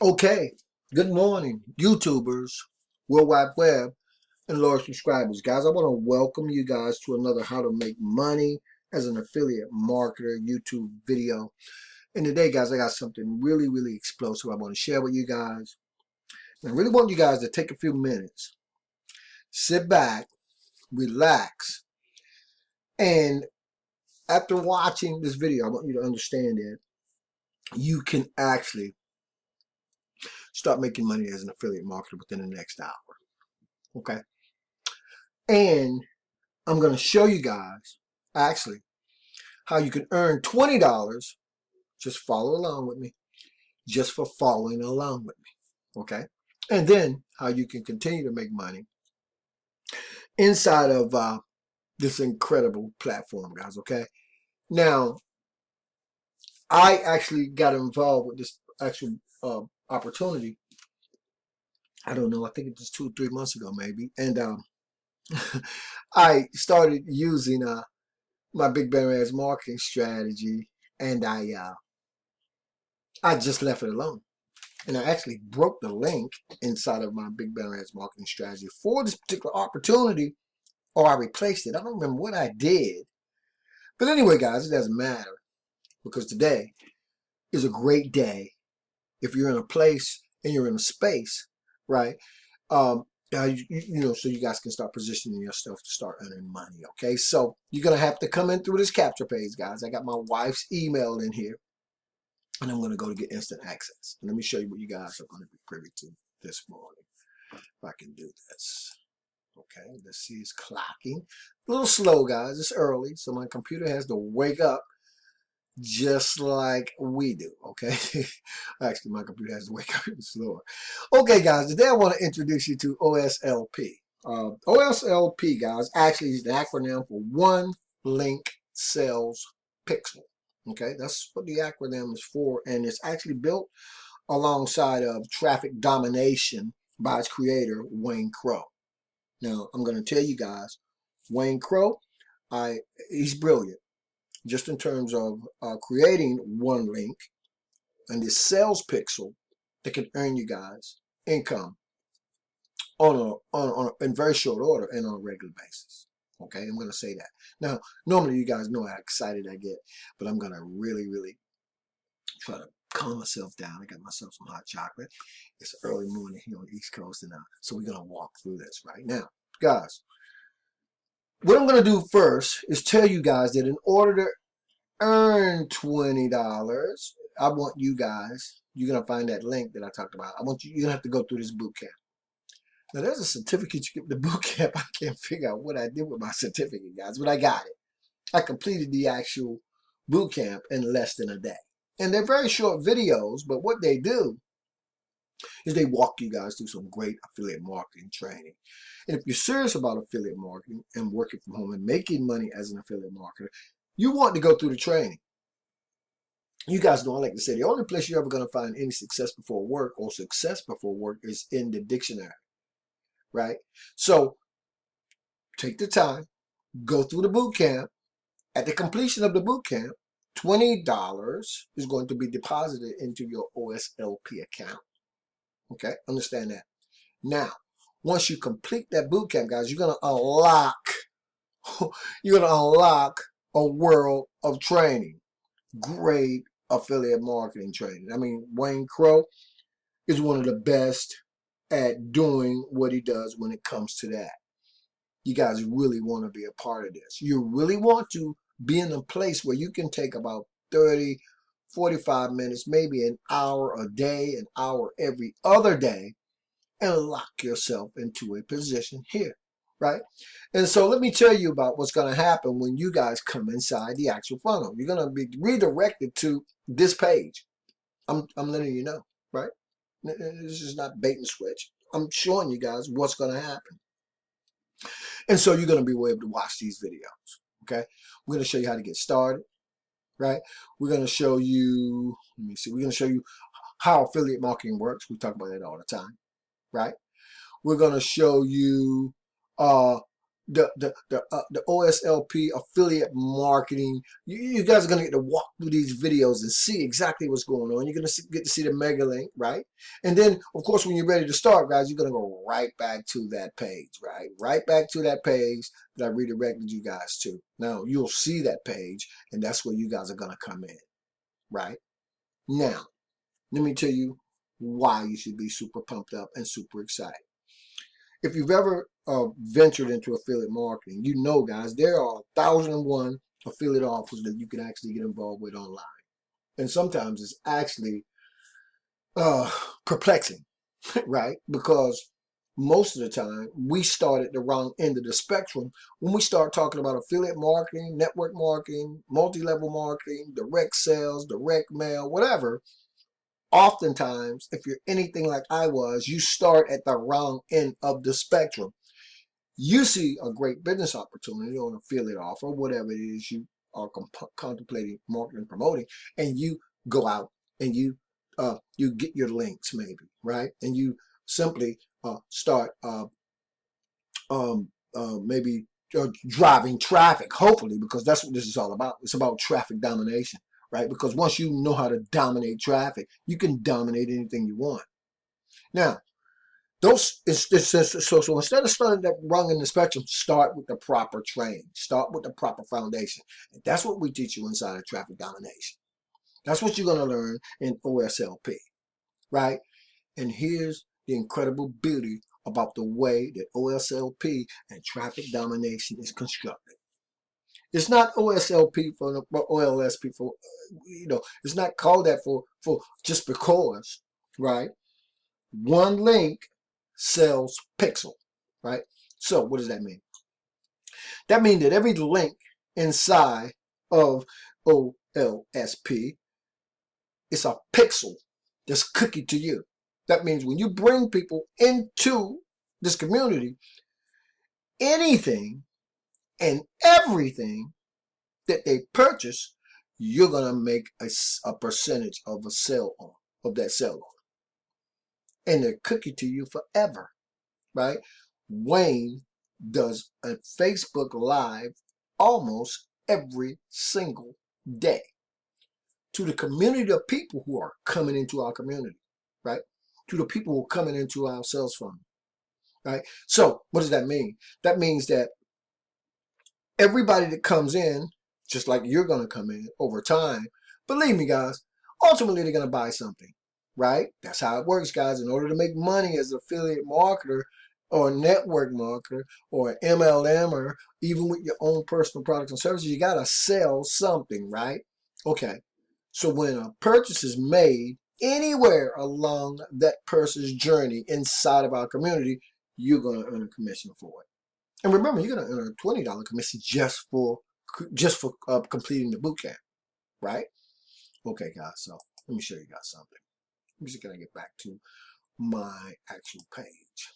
Okay, good morning, YouTubers, World Wide Web, and loyal subscribers. Guys, I want to welcome you guys to another How to Make Money as an Affiliate Marketer YouTube video. And today, guys, I got something really explosive I want to share with you guys. And I really want you guys to take a few minutes, sit back, relax, and after watching this video, I want you to understand that you can actually start making money as an affiliate marketer within the next hour. Okay? And I'm going to show you guys actually how you can earn $20. Just follow along with me, just for following along with me. Okay? And then how you can continue to make money inside of this incredible platform, guys. Okay? Now, I actually got involved with this actual opportunity. I don't know. I think it was 2 or 3 months ago, maybe. And I started using my Big Bennett marketing strategy, and I just left it alone. And I actually broke the link inside of my Big Bennett marketing strategy for this particular opportunity, or I replaced it. I don't remember what I did. But anyway, guys, it doesn't matter, because today is a great day if you're in a place and you're in a space, right? So you guys can start positioning yourself to start earning money. Okay, so you're gonna have to come in through this capture page, guys. I got my wife's email in here, and I'm gonna go to get instant access. And let me show you what you guys are going to be privy to this morning. If I can do this. Okay, let's see, it's clocking. A little slow, guys. It's early, so my computer has to wake up just like we do. Okay, actually my computer has to wake up even slower. Okay, guys, today I want to introduce you to OLSP. OLSP, guys, actually is the acronym for One Link Sales Pixel. Okay, that's what the acronym is for, and it's actually built alongside of Traffic Domination by its creator, Crowe. Now, I'm going to tell you guys, Crowe, he's brilliant, just in terms of creating one link and this sales pixel that can earn you guys income in very short order and on a regular basis. Okay, I'm going to say that. Now, normally you guys know how excited I get, but I'm going to really try to calm myself down. I got myself some hot chocolate. It's early morning here on the East Coast, and so we're going to walk through this right now. Guys, what I'm going to do first is tell you guys that in order to earn $20, I want you guys, you're going to find that link that I talked about. You're going to have to go through this boot camp. Now, there's a certificate you get the boot camp. I can't figure out what I did with my certificate, guys, but I got it. I completed the actual boot camp in less than a day. And they're very short videos, but what they do is they walk you guys through some great affiliate marketing training. And if you're serious about affiliate marketing and working from home and making money as an affiliate marketer, you want to go through the training. You guys know I like to say the only place you're ever going to find any success before work or success before work is in the dictionary, right? So take the time, go through the boot camp. At the completion of the boot camp, $20 is going to be deposited into your OLSP account. Okay, understand that. Now, once you complete that boot camp, guys, you're going to unlock a world of training. Great affiliate marketing training. I mean, Crowe is one of the best at doing what he does when it comes to that. You guys really want to be a part of this. You really want to be in a place where you can take about 30, 45 minutes, maybe an hour a day, an hour every other day, and lock yourself into a position here, right? And so let me tell you about what's going to happen when you guys come inside the actual funnel. You're going to be redirected to this page. I'm letting you know, right? This is not bait and switch. I'm showing you guys what's going to happen. And so you're going to be able to watch these videos, okay? We're going to show you how to get started, right? We're going to show you, let me see, we're going to show you how affiliate marketing works. We talk about that all the time, right? We're going to show you the OLSP affiliate marketing. You guys are gonna get to walk through these videos and see exactly what's going on. You're gonna get to see the mega link, right? And then, of course, when you're ready to start, guys, you're gonna go right back to that page, right? Right back to that page that I redirected you guys to. Now you'll see that page, and that's where you guys are gonna come in, right? Now, let me tell you why you should be super pumped up and super excited. If you've ever ventured into affiliate marketing, you know, guys, there are 1,001 affiliate offers that you can actually get involved with online. And sometimes it's actually perplexing, right? Because most of the time we start at the wrong end of the spectrum when we start talking about affiliate marketing, network marketing, multi-level marketing, direct sales, direct mail, whatever. Oftentimes, if you're anything like I was, you start at the wrong end of the spectrum. You see a great business opportunity on affiliate offer, whatever it is you are contemplating marketing and promoting, and you go out and you get your links, maybe, right? And you simply start maybe driving traffic, hopefully, because that's what this is all about. It's about traffic domination, right? Because once you know how to dominate traffic, you can dominate anything you want. Now, so instead of starting that rung in the spectrum, start with the proper training. Start with the proper foundation. And that's what we teach you inside of traffic domination. That's what you're going to learn in OLSP, right? And here's the incredible beauty about the way that OLSP and traffic domination is constructed. It's not OLSP for OLSP for, it's not called that for just because, right? One link sells pixel, right? So what does that mean? That means that every link inside of OLSP is a pixel that's cookie to you. That means when you bring people into this community, anything and everything that they purchase, you're going to make a percentage of a sale on, of that sale on. And they're cookie to you forever, right? Wayne does a Facebook Live almost every single day to the community of people who are coming into our community, right? To the people who are coming into our sales funnel, right? So what does that mean? That means that everybody that comes in, just like you're going to come in over time, believe me, guys, ultimately they're going to buy something, right? That's how it works, guys. In order to make money as an affiliate marketer or a network marketer or an MLM or even with your own personal products and services, you got to sell something, right? Okay. So when a purchase is made anywhere along that person's journey inside of our community, you're going to earn a commission for it. And remember, you're going to earn a $20 commission just for completing the boot camp, right? Okay, guys. So let me show you guys something. I'm just going to get back to my actual page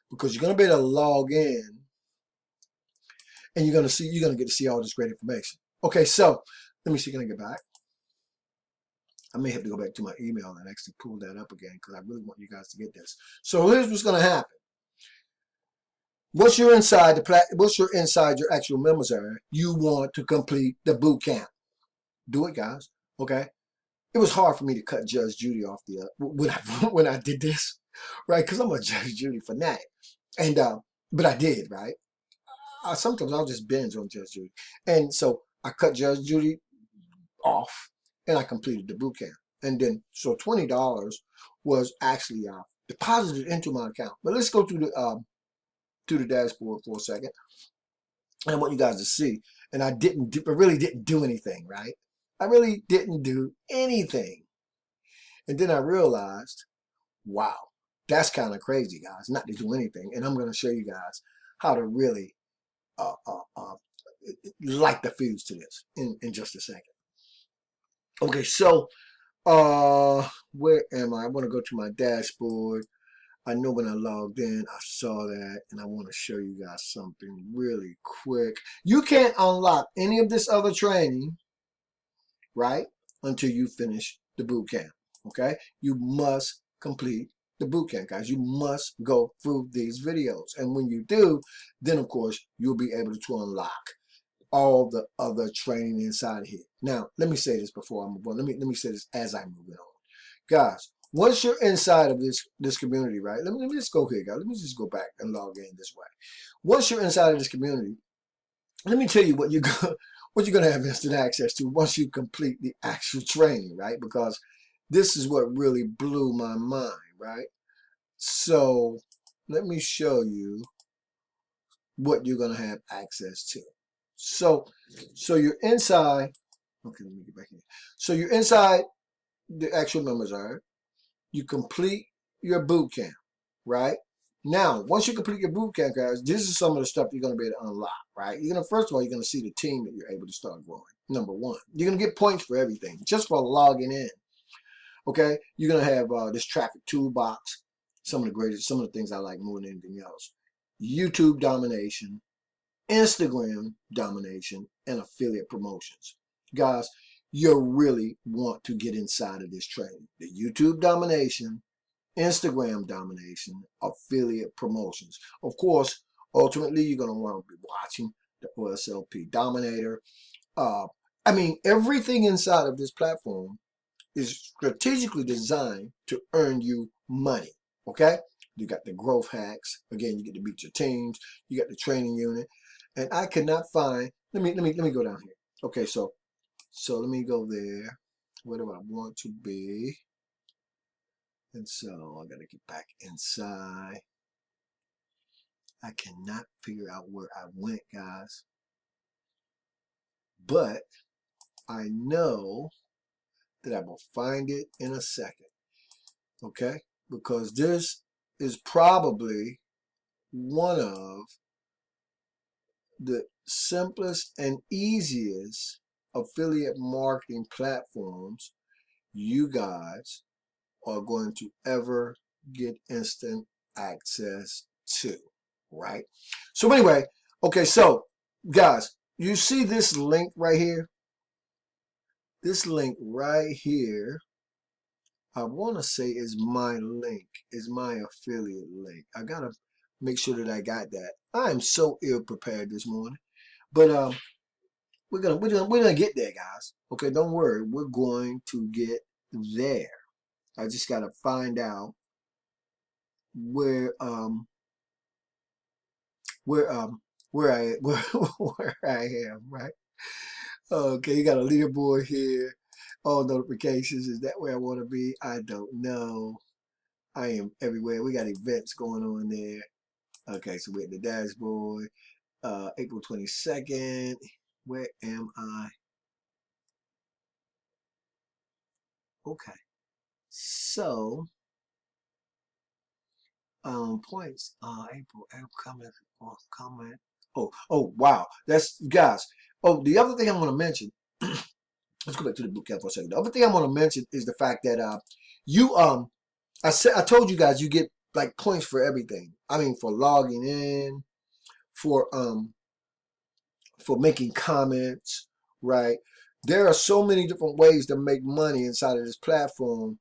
because you're going to be able to log in, and you're going to get to see all this great information. Okay, so let me see. Can I get back? I may have to go back to my email and actually pull that up again because I really want you guys to get this. So here's what's going to happen. Once you're inside your actual members area, you want to complete the boot camp. Do it, guys. Okay. It was hard for me to cut Judge Judy off the when I did this, right? Because I'm a Judge Judy fanatic, and but I did, right? Sometimes I'll just binge on Judge Judy, and so I cut Judge Judy off, and I completed the boot camp. And then so $20 was actually deposited into my account. But let's go to the dashboard for a second. And I want you guys to see. And I really didn't do anything, right? I really didn't do anything. And then I realized, wow, that's kind of crazy, guys, not to do anything. And I'm going to show you guys how to really light the fuse to this in just a second. Okay, so where am I? I want to go to my dashboard. I know when I logged in, I saw that, and I want to show you guys something really quick. You can't unlock any of this other training, right, until you finish the boot camp, okay? You must complete the boot camp, guys. You must go through these videos. And when you do, then of course, you'll be able to unlock all the other training inside of here. Now, let me say this before I move on. Let me say this as I move it on. Guys, once you're inside of this community, right? Let me just go here, guys. Let me just go back and log in this way. Once you're inside of this community, let me tell you what you're gonna have instant access to once you complete the actual training, right? Because this is what really blew my mind, right? So let me show you what you're gonna have access to. So you're inside. Okay, let me get back here. So you're inside the actual members are. You complete your boot camp, right? Now, once you complete your boot camp, guys, this is some of the stuff you're going to be able to unlock, right? You're going to, first of all, you're going to see the team that you're able to start growing. Number one, you're going to get points for everything, just for logging in. Okay, you're going to have this traffic toolbox, some of the things I like more than anything else. YouTube domination, Instagram domination, and affiliate promotions. Guys, you really want to get inside of this training. The YouTube domination, Instagram domination, affiliate promotions. Of course, ultimately, you're going to want to be watching the OLSP Dominator. I mean, everything inside of this platform is strategically designed to earn you money, okay? You got the growth hacks. Again, you get to beat your teams. You got the training unit. And I cannot find, let me go down here. Okay, so let me go there. Where do I want to be? And so I got to get back inside. I cannot figure out where I went, guys. But I know that I will find it in a second. Okay? Because this is probably one of the simplest and easiest affiliate marketing platforms you guys are going to ever get instant access to, right? So anyway, okay, so guys, you see this link right here? This link right here, I want to say is my link, is my affiliate link. I gotta make sure that I got that. I am so ill prepared this morning, but we're gonna get there, guys. Okay, don't worry, we're going to get there. I just gotta find out where where I where I am, right? Okay, you got a leaderboard here, all notifications. Is that where I want to be? I don't know. I am everywhere. We got events going on there. Okay, so we're at the dashboard. April 22nd. Where am I? Okay. So points. April comment. Oh wow. That's guys. Oh, the other thing I'm gonna mention, let's go back to the boot camp for a second. The other thing I want to mention is the fact that I told you guys you get like points for everything. I mean, for logging in, for making comments, right? There are so many different ways to make money inside of this platform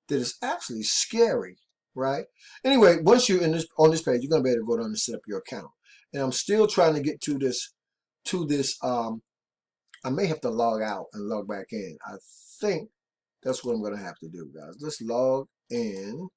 that is actually scary, right? Anyway, once you're on this page, you're gonna be able to go down and set up your account. And I'm still trying to get to this. I may have to log out and log back in. I think that's what I'm gonna have to do, guys. Let's log in,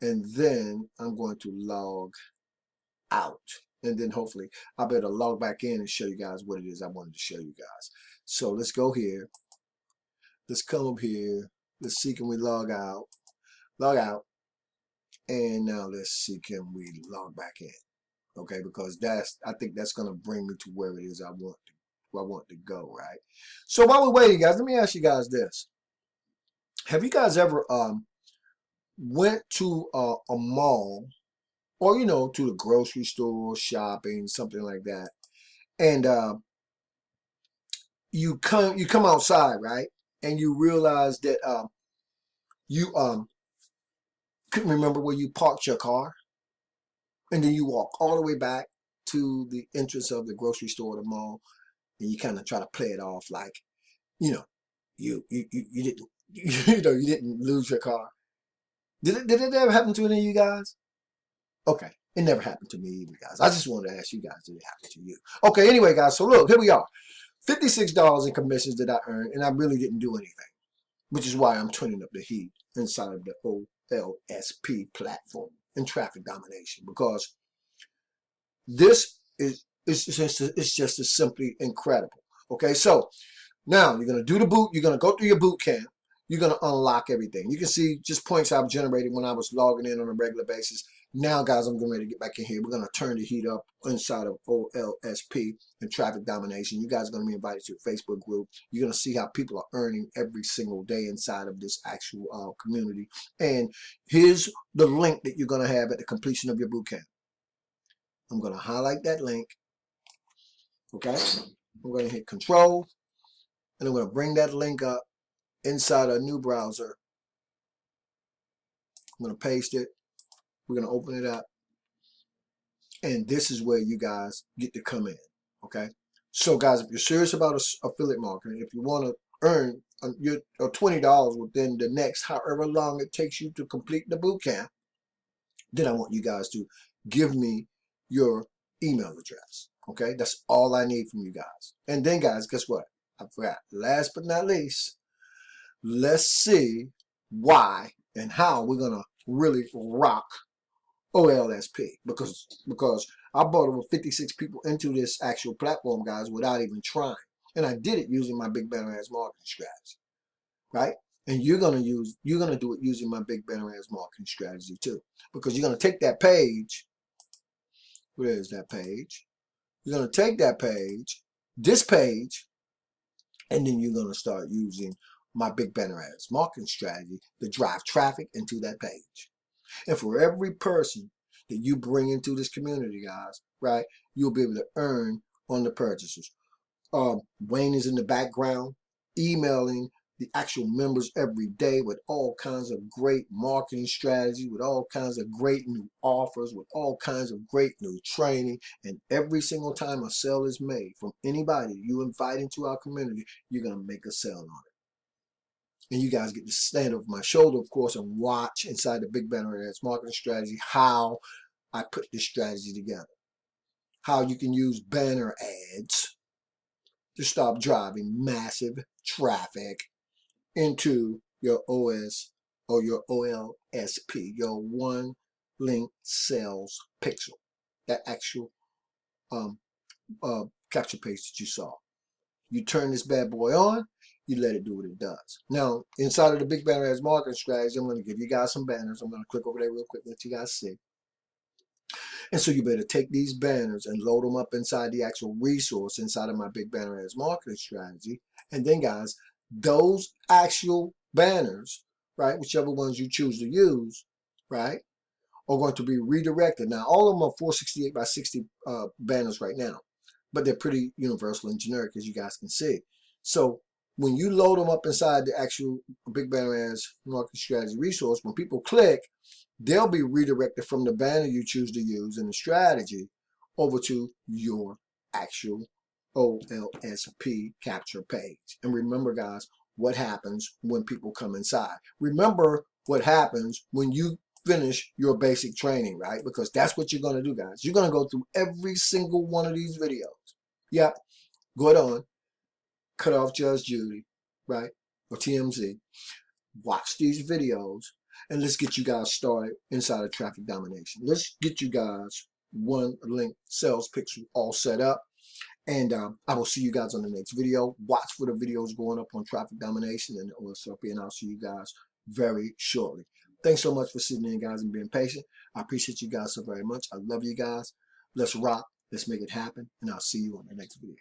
and then I'm going to log out. And then hopefully I'll be able to log back in and show you guys what it is I wanted to show you guys. So let's go here. Let's come up here. Let's see, can we log out? Log out. And now let's see, can we log back in? Okay, because I think that's gonna bring me to where it is I want to go, right? So while we're waiting, guys, let me ask you guys this. Have you guys ever went to a mall, or to the grocery store, shopping, something like that, and you come outside, right, and you realize that you couldn't remember where you parked your car, and then you walk all the way back to the entrance of the grocery store or the mall, and you kind of try to play it off like you didn't you didn't lose your car. Did it ever happen to any of you guys? Okay. It never happened to me either, guys. I just wanted to ask you guys, did it happen to you? Okay, anyway, guys, so look, here we are. $56 in commissions that I earned, and I really didn't do anything, which is why I'm turning up the heat inside of the OLSP platform and traffic domination, because this is it's just as simply incredible. Okay, so now you're going to do the boot. You're going to go through your boot camp. You're going to unlock everything. You can see just points I've generated when I was logging in on a regular basis. Now, guys, I'm getting ready to get back in here. We're going to turn the heat up inside of OLSP and traffic domination. You guys are going to be invited to a Facebook group. You're going to see how people are earning every single day inside of this actual community. And here's the link that you're going to have at the completion of your boot camp. I'm going to highlight that link. Okay. I'm going to hit Control, and I'm going to bring that link up inside a new browser. I'm going to paste it. We're going to open it up. And this is where you guys get to come in. Okay. So, guys, if you're serious about affiliate marketing, if you want to earn your $20 within the next however long it takes you to complete the boot camp, then I want you guys to give me your email address. Okay. That's all I need from you guys. And then, guys, guess what? I forgot. Last but not least, let's see why and how we're going to really rock OLSP, because I brought over 56 people into this actual platform, guys, without even trying. And I did it using my big banner ads marketing strategy, right? And you're going to do it using my big banner ads marketing strategy too, because you're going to take that page. Where is that page? You're going to take that page, this page, and then you're going to start using my big banner ads marketing strategy to drive traffic into that page. And for every person that you bring into this community, guys, right, you'll be able to earn on the purchases. Wayne is in the background emailing the actual members every day with all kinds of great marketing strategy, with all kinds of great new offers, with all kinds of great new training. And every single time a sale is made from anybody you invite into our community, you're going to make a sale on it. And you guys get to stand over my shoulder, of course, and watch inside the big banner ads marketing strategy how I put this strategy together. How you can use banner ads to stop driving massive traffic into your OS or your OLSP, your one link sales pixel, that actual capture page that you saw. You turn this bad boy on, you let it do what it does. Now, inside of the big banner ads marketing strategy, I'm going to give you guys some banners. I'm going to click over there real quick, let you guys see. And so you better take these banners and load them up inside the actual resource inside of my big banner ads marketing strategy. And then, guys, those actual banners, right, whichever ones you choose to use, right, are going to be redirected. Now, all of them are 468 by 60 banners right now, but they're pretty universal and generic, as you guys can see. So when you load them up inside the actual big banner ads marketing strategy resource, when people click, they'll be redirected from the banner you choose to use in the strategy over to your actual OLSP capture page. And remember, guys, what happens when people come inside. Remember what happens when you finish your basic training, right? Because that's what you're going to do, guys. You're going to go through every single one of these videos. Yep. Go on. Cut off Judge Judy, right? Or TMZ. Watch these videos. And let's get you guys started inside of traffic domination. Let's get you guys one link sales pixel all set up. And I will see you guys on the next video. Watch for the videos going up on traffic domination and OLSP, and I'll see you guys very shortly. Thanks so much for sitting in, guys, and being patient. I appreciate you guys so very much. I love you guys. Let's rock. Let's make it happen. And I'll see you on the next video.